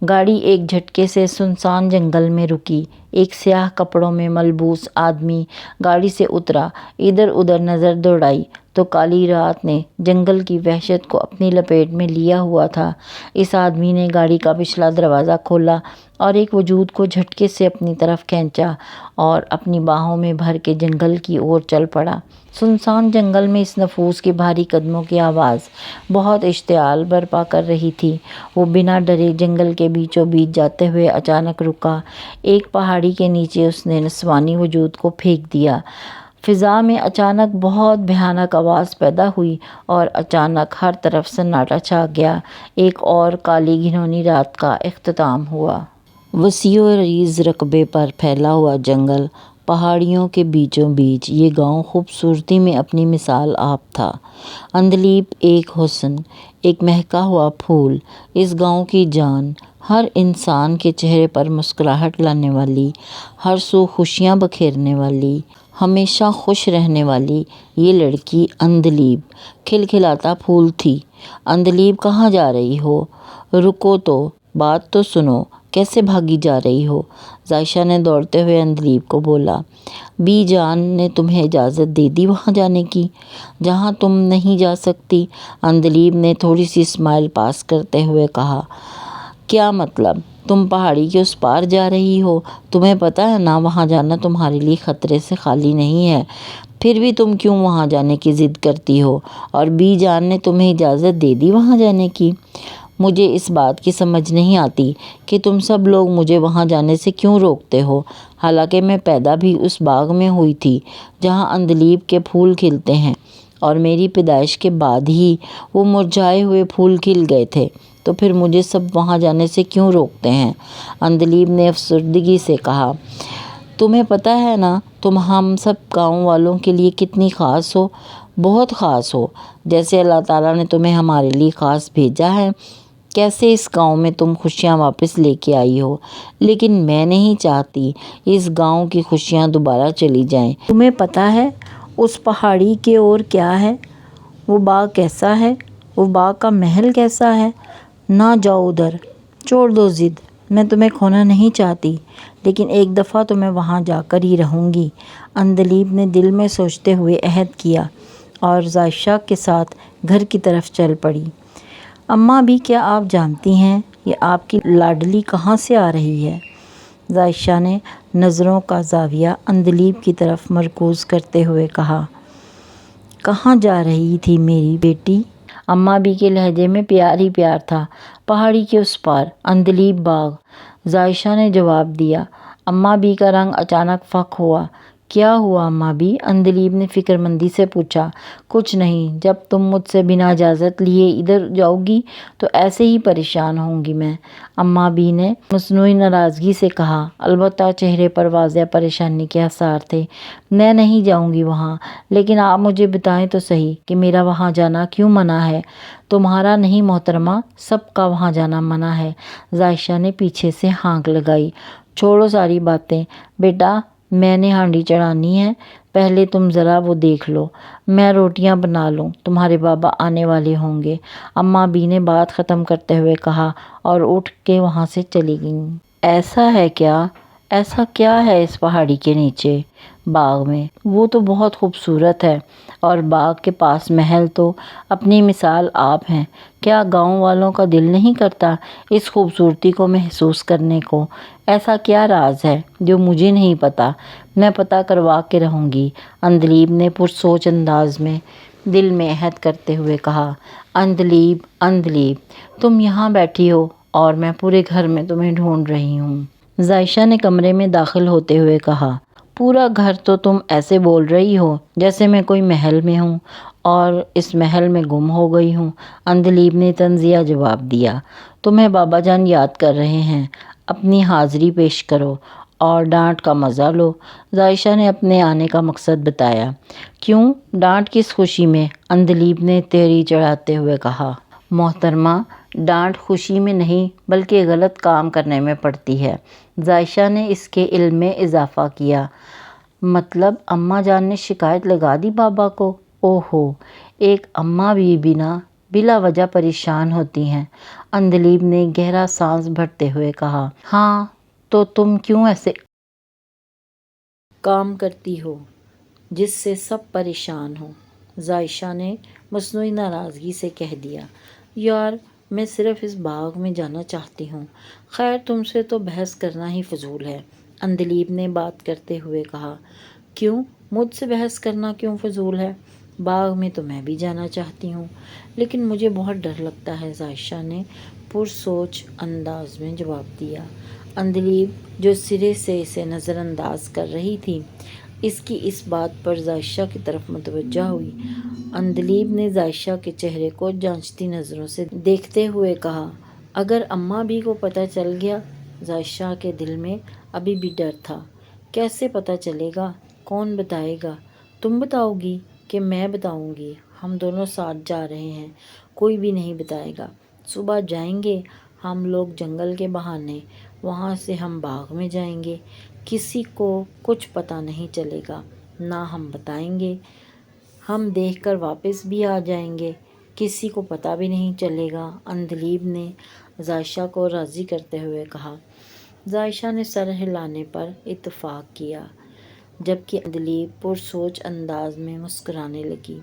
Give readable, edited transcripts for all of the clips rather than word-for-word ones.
گاڑی ایک جھٹکے سے سنسان جنگل میں رکی۔ ایک سیاہ کپڑوں میں ملبوس آدمی گاڑی سے اترا، ادھر ادھر نظر دوڑائی تو کالی رات نے جنگل کی وحشت کو اپنی لپیٹ میں لیا ہوا تھا۔ اس آدمی نے گاڑی کا پچھلا دروازہ کھولا اور ایک وجود کو جھٹکے سے اپنی طرف کھینچا اور اپنی باہوں میں بھر کے جنگل کی اور چل پڑا۔ سنسان جنگل میں اس نفوس کے بھاری قدموں کی آواز بہت اشتعال برپا کر رہی تھی۔ وہ بنا ڈرے جنگل کے بیچوں بیچ جاتے ہوئے اچانک رکا۔ ایک پہاڑی کے نیچے اس نے نسوانی وجود کو پھینک دیا۔ فضا میں اچانک بہت بھیانک آواز پیدا ہوئی اور اچانک ہر طرف سناٹا چھا گیا۔ ایک اور کالی گھنونی رات کا اختتام ہوا۔ وسیع و عریض رقبے پر پھیلا ہوا جنگل، پہاڑیوں کے بیچوں بیچ یہ گاؤں خوبصورتی میں اپنی مثال آپ تھا۔ عندلیب ایک حسن، ایک مہکا ہوا پھول، اس گاؤں کی جان، ہر انسان کے چہرے پر مسکراہٹ لانے والی، ہر سو خوشیاں بکھیرنے والی، ہمیشہ خوش رہنے والی یہ لڑکی عندلیب کھلکھلاتا پھول تھی۔ عندلیب کہاں جا رہی ہو؟ رکو تو، بات تو سنو، کیسے بھاگی جا رہی ہو؟ ظاہشہ نے دوڑتے ہوئے عندلیب کو بولا۔ بی جان نے تمہیں اجازت دے دی وہاں جانے کی جہاں تم نہیں جا سکتی؟ عندلیب نے تھوڑی سی اسمائل پاس کرتے ہوئے کہا۔ کیا مطلب؟ تم پہاڑی کے اس پار جا رہی ہو، تمہیں پتہ ہے نا وہاں جانا تمہارے لیے خطرے سے خالی نہیں ہے، پھر بھی تم کیوں وہاں جانے کی ضد کرتی ہو؟ اور بی جان نے تمہیں اجازت دے دی وہاں جانے کی؟ مجھے اس بات کی سمجھ نہیں آتی کہ تم سب لوگ مجھے وہاں جانے سے کیوں روکتے ہو، حالانکہ میں پیدا بھی اس باغ میں ہوئی تھی جہاں عندلیب کے پھول کھلتے ہیں، اور میری پیدائش کے بعد ہی وہ مرجھائے ہوئے پھول کھل گئے تھے، تو پھر مجھے سب وہاں جانے سے کیوں روکتے ہیں؟ عندلیب نے افسردگی سے کہا۔ تمہیں پتہ ہے نا تم ہم سب گاؤں والوں کے لیے کتنی خاص ہو، بہت خاص ہو، جیسے اللہ تعالیٰ نے تمہیں ہمارے لیے خاص بھیجا ہے۔ کیسے اس گاؤں میں تم خوشیاں واپس لے کے آئی ہو، لیکن میں نہیں چاہتی اس گاؤں کی خوشیاں دوبارہ چلی جائیں۔ تمہیں پتہ ہے اس پہاڑی کے اور کیا ہے؟ وہ باغ کیسا ہے؟ وہ باغ کا محل کیسا ہے؟ نہ جاؤ ادھر، چھوڑ دو ضد، میں تمہیں کھونا نہیں چاہتی، لیکن ایک دفعہ تو میں وہاں جا کر ہی رہوں گی۔ عندلیب نے دل میں سوچتے ہوئے عہد کیا اور ظاہشہ کے ساتھ گھر کی طرف چل پڑی۔ اماں بھی کیا آپ جانتی ہیں یہ آپ کی لاڈلی کہاں سے آ رہی ہے؟ ظاہشہ نے نظروں کا زاویہ عندلیب کی طرف مرکوز کرتے ہوئے کہا۔ کہاں جا رہی تھی میری بیٹی؟ اماں بھی کے لہجے میں پیار ہی پیار تھا۔ پہاڑی کے اس پار، عندلیب باغ، ظاہشہ نے جواب دیا۔ اماں بھی کا رنگ اچانک فاق ہوا۔ کیا ہوا اماں بھی؟ عندلیب نے فکرمندی سے پوچھا۔ کچھ نہیں، جب تم مجھ سے بنا اجازت لیے ادھر جاؤ گی تو ایسے ہی پریشان ہوں گی میں، اماں بھی نے مصنوعی ناراضگی سے کہا۔ البتہ چہرے پر واضح پریشانی کے آثار تھے۔ میں نہیں جاؤں گی وہاں، لیکن آپ مجھے بتائیں تو صحیح کہ میرا وہاں جانا کیوں منع ہے؟ تمہارا نہیں محترمہ، سب کا وہاں جانا منع ہے، ظاہشہ نے پیچھے سے ہانک لگائی۔ چھوڑو ساری باتیں، بیٹا میں نے ہانڈی چڑھانی ہے، پہلے تم ذرا وہ دیکھ لو، میں روٹیاں بنا لوں، تمہارے بابا آنے والے ہوں گے، اماں بھی نے بات ختم کرتے ہوئے کہا اور اٹھ کے وہاں سے چلی گئیں۔ ایسا ہے کیا؟ ایسا کیا ہے اس پہاڑی کے نیچے باغ میں؟ وہ تو بہت خوبصورت ہے، اور باغ کے پاس محل تو اپنی مثال آپ ہیں۔ کیا گاؤں والوں کا دل نہیں کرتا اس خوبصورتی کو محسوس کرنے کو؟ ایسا کیا راز ہے جو مجھے نہیں پتا؟ میں پتہ کروا کے رہوں گی، عندلیب نے پرسوچ انداز میں دل میں عہد کرتے ہوئے کہا۔ عندلیب، عندلیب، تم یہاں بیٹھی ہو اور میں پورے گھر میں تمہیں ڈھونڈ رہی ہوں، ظاہشہ نے کمرے میں داخل ہوتے ہوئے کہا۔ پورا گھر تو تم ایسے بول رہی ہو جیسے میں کوئی محل میں ہوں اور اس محل میں گم ہو گئی ہوں، عندلیب نے طنزیہ جواب دیا۔ تمہیں بابا جان یاد کر رہے ہیں، اپنی حاضری پیش کرو اور ڈانٹ کا مزہ لو، ظاہشہ نے اپنے آنے کا مقصد بتایا۔ کیوں ڈانٹ کس خوشی میں؟ عندلیب نے تیری چڑھاتے ہوئے کہا۔ محترمہ، ڈانٹ خوشی میں نہیں بلکہ غلط کام کرنے میں پڑتی ہے، ظاہشہ نے اس کے علم میں اضافہ کیا۔ مطلب اماں جان نے شکایت لگا دی بابا کو؟ اوہو، ایک اماں بھی نا بلا وجہ پریشان ہوتی ہیں۔ عندلیب نے گہرا سانس بھرتے ہوئے کہا، ہاں تو تم کیوں ایسے کام کرتی ہو جس سے سب پریشان ہوں؟ عائشہ نے مصنوعی ناراضگی سے کہہ دیا، یار میں صرف اس باغ میں جانا چاہتی ہوں، خیر تم سے تو بحث کرنا ہی فضول ہے۔ عندلیب نے بات کرتے ہوئے کہا، کیوں مجھ سے بحث کرنا کیوں فضول ہے؟ باغ میں تو میں بھی جانا چاہتی ہوں، لیکن مجھے بہت ڈر لگتا ہے، عائشہ نے پرسوچ انداز میں جواب دیا۔ عندلیب جو سرے سے اسے نظر انداز کر رہی تھی، اس کی اس بات پر عائشہ کی طرف متوجہ ہوئی۔ عندلیب نے عائشہ کے چہرے کو جانچتی نظروں سے دیکھتے ہوئے کہا، اگر اماں بھی کو پتہ چل گیا؟ عائشہ کے دل میں ابھی بھی ڈر تھا۔ کیسے پتہ چلے گا؟ کون بتائے گا؟ تم بتاؤ گی کہ میں بتاؤں گی؟ ہم دونوں ساتھ جا رہے ہیں، کوئی بھی نہیں بتائے گا۔ صبح جائیں گے ہم لوگ جنگل کے بہانے، وہاں سے ہم باغ میں جائیں گے، کسی کو کچھ پتہ نہیں چلے گا، نہ ہم بتائیں گے، ہم دیکھ کر واپس بھی آ جائیں گے، کسی کو پتہ بھی نہیں چلے گا۔ عندلیب نے عائشہ کو راضی کرتے ہوئے کہا۔ عائشہ نے سر ہلانے پر اتفاق کیا، جبکہ عندلیب پرسوچ انداز میں مسکرانے لگی۔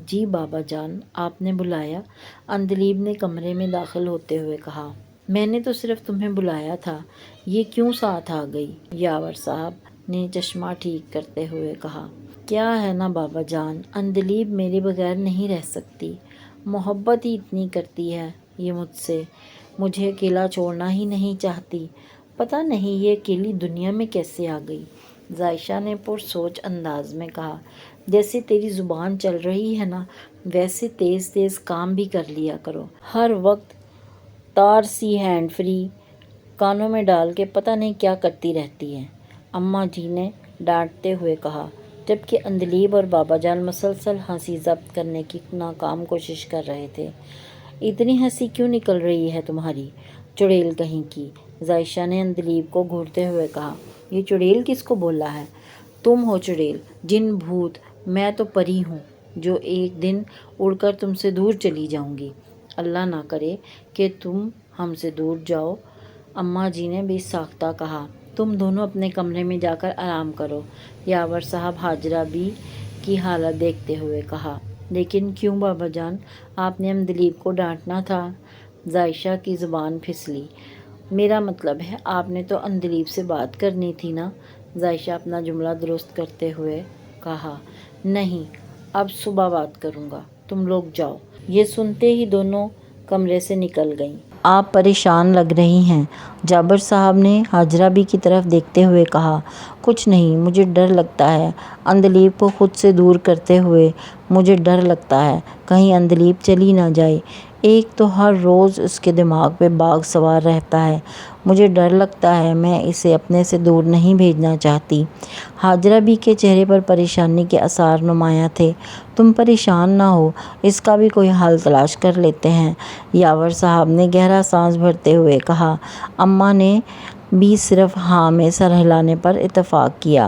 جی بابا جان، آپ نے بلایا؟ عندلیب نے کمرے میں داخل ہوتے ہوئے کہا۔ میں نے تو صرف تمہیں بلایا تھا، یہ کیوں ساتھ آ گئی؟ یاور صاحب نے چشمہ ٹھیک کرتے ہوئے کہا۔ کیا ہے نا بابا جان، عندلیب میرے بغیر نہیں رہ سکتی، محبت ہی اتنی کرتی ہے یہ مجھ سے، مجھے اکیلا چھوڑنا ہی نہیں چاہتی، پتہ نہیں یہ اکیلی دنیا میں کیسے آ گئی۔ عائشہ نے پرسوچ انداز میں کہا، جیسے تیری زبان چل رہی ہے نا، ویسے تیز تیز کام بھی کر لیا کرو، ہر وقت تار سی ہینڈ فری کانوں میں ڈال کے پتہ نہیں کیا کرتی رہتی ہے، اماں جی نے ڈانٹتے ہوئے کہا، جبکہ عندلیب اور بابا جان مسلسل ہنسی ضبط کرنے کی ناکام کوشش کر رہے تھے۔ اتنی ہنسی کیوں نکل رہی ہے تمہاری، چڑیل کہیں کی؟ عائشہ نے عندلیب کو گھورتے ہوئے کہا۔ یہ چڑیل کس کو بولا ہے؟ تم ہو چڑیل، جن بھوت، میں تو پری ہوں جو ایک دن اڑ کر تم سے دور چلی جاؤں گی، اللہ نہ کرے کہ تم ہم سے دور جاؤ۔ اماں جی نے بے ساختہ کہا، تم دونوں اپنے کمرے میں جا کر آرام کرو۔ یاور صاحب حاجرہ بی کی حالت دیکھتے ہوئے کہا۔ لیکن کیوں بابا جان، آپ نے عندلیب کو ڈانٹنا تھا۔ عائشہ کی زبان پھسلی۔ میرا مطلب ہے آپ نے تو عندلیب سے بات کرنی تھی نا، عائشہ اپنا جملہ درست کرتے ہوئے کہا۔ نہیں، اب صبح بات کروں گا، تم لوگ جاؤ۔ یہ سنتے ہی دونوں کمرے سے نکل گئیں۔ آپ پریشان لگ رہی ہیں، جابر صاحب نے حاجرہ بی کی طرف دیکھتے ہوئے کہا۔ کچھ نہیں، مجھے ڈر لگتا ہے، عندلیب کو خود سے دور کرتے ہوئے مجھے ڈر لگتا ہے، کہیں عندلیب چلی نہ جائے، ایک تو ہر روز اس کے دماغ پہ باغ سوار رہتا ہے، مجھے ڈر لگتا ہے، میں اسے اپنے سے دور نہیں بھیجنا چاہتی۔ حاجرہ بی کے چہرے پر پریشانی کے آثار نمایاں تھے۔ تم پریشان نہ ہو، اس کا بھی کوئی حل تلاش کر لیتے ہیں، یاور صاحب نے گہرا سانس بھرتے ہوئے کہا۔ اماں نے بھی صرف ہاں میں سر ہلانے پر اتفاق کیا۔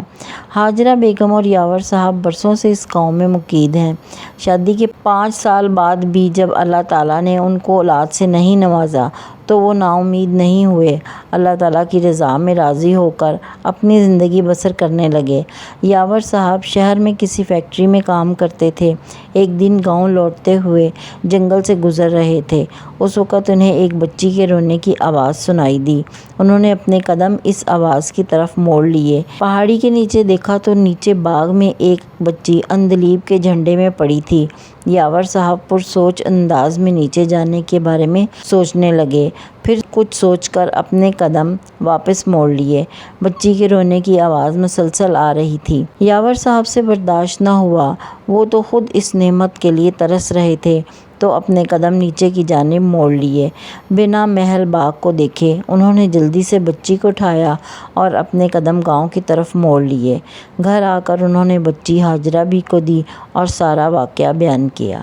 حاجرہ بیگم اور یاور صاحب برسوں سے اس گاؤں میں مقید ہیں۔ شادی کے 5 سال بعد بھی جب اللہ تعالیٰ نے ان کو اولاد سے نہیں نوازا تو وہ نا امید نہیں ہوئے، اللہ تعالیٰ کی رضا میں راضی ہو کر اپنی زندگی بسر کرنے لگے۔ یاور صاحب شہر میں کسی فیکٹری میں کام کرتے تھے، ایک دن گاؤں لوٹتے ہوئے جنگل سے گزر رہے تھے، اس وقت انہیں ایک بچی کے رونے کی آواز سنائی دی، انہوں نے اپنے قدم اس آواز کی طرف موڑ لیے، پہاڑی کے نیچے دیکھا تو نیچے باغ میں ایک بچی عندلیب کے جھنڈے میں پڑی تھی۔ یاور صاحب پرسوچ انداز میں نیچے جانے کے بارے میں سوچنے لگے، پھر کچھ سوچ کر اپنے قدم واپس موڑ لیے، بچی کے رونے کی آواز مسلسل آ رہی تھی۔ یاور صاحب سے برداشت نہ ہوا، وہ تو خود اس نعمت کے لیے ترس رہے تھے، تو اپنے قدم نیچے کی جانب موڑ لیے، بنا محل باغ کو دیکھے انہوں نے جلدی سے بچی کو اٹھایا اور اپنے قدم گاؤں کی طرف موڑ لیے۔ گھر آ کر انہوں نے بچی حاجرہ بی کو دی اور سارا واقعہ بیان کیا۔